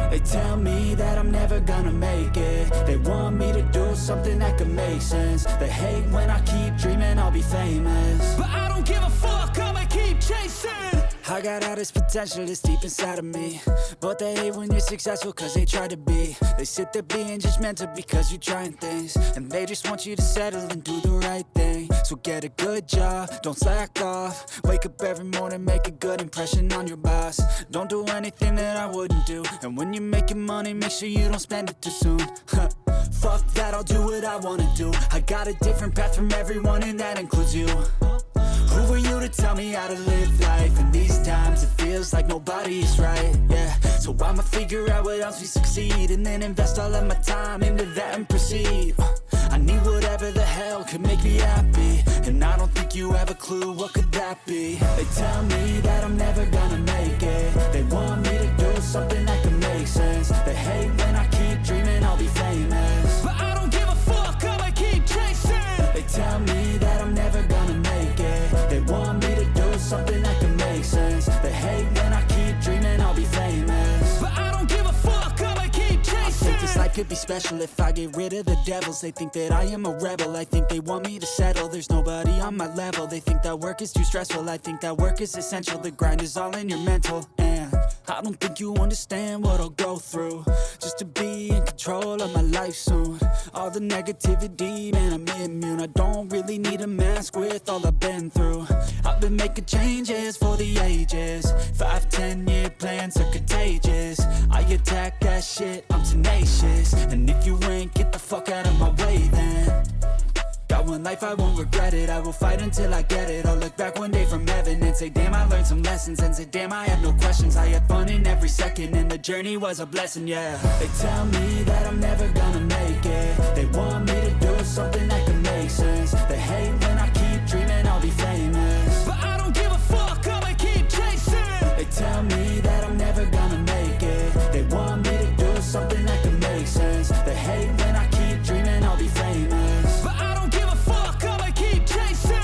They tell me that I'm never gonna make it. They want me to do something that could make sense. They hate when I keep dreaming I'll be famous, but I don't give a fuck, I'ma keep chasing. I got all this potential that's deep inside of me, but they hate when you're successful cause they try to be. They sit there being judgmental because you're trying things, and they just want you to settle and do the right thing. So get a good job, don't slack off. Wake up every morning, make a good impression on your boss. Don't do anything that I wouldn't do, and when you're making money, make sure you don't spend it too soon. Fuck that, I'll do what I wanna do. I got a different path from everyone and that includes you. Who are you to tell me how to live life? In these times it feels like nobody's right, yeah. So I'ma figure out what else we succeed, and then invest all of my time into that and proceed. I need whatever the hell could make me happy, and I don't think you have a clue what could that be. They tell me that I'm never gonna make it. They want me to do something that could make sense. They hate when I keep dreaming I'll be famous, but I don't give a fuck, I'ma keep chasing. They tell me that I'm never gonna make it. They want me to do something that could make sense. They hate when I keep dreaming I'll be famous, but I don't give a fuck, I'ma keep chasing. I think this life could be special if I get rid of the devils. They think that I am a rebel, I think they want me to settle. There's nobody on my level. They think that work is too stressful, I think that work is essential. The grind is all in your mental, and I don't think you understand what I'll go through just to be in control of my life soon. All the negativity, man, I'm immune. I don't really need a mask with all I've been through. I've been making changes for the ages. 5-10 year plans are contagious. I attack that shit, I'm tenacious. And if you ain't, get the fuck out of my way then. Got one life, I won't regret it. I will fight until I get it. I'll look back one day from heaven and say, damn, I learned some lessons. And say, damn, I had no questions. I had fun in every second, and the journey was a blessing, yeah. They tell me that I'm never gonna make it. They want me to do something that can make sense. They hate when I keep dreaming I'll be famous, but I don't give a fuck, I'ma keep chasing. They tell me that I'm never gonna make it. They want me to do something that can make sense. They hate when I keep dreaming I'll be famous, but I don't give a fuck, I'ma keep chasing.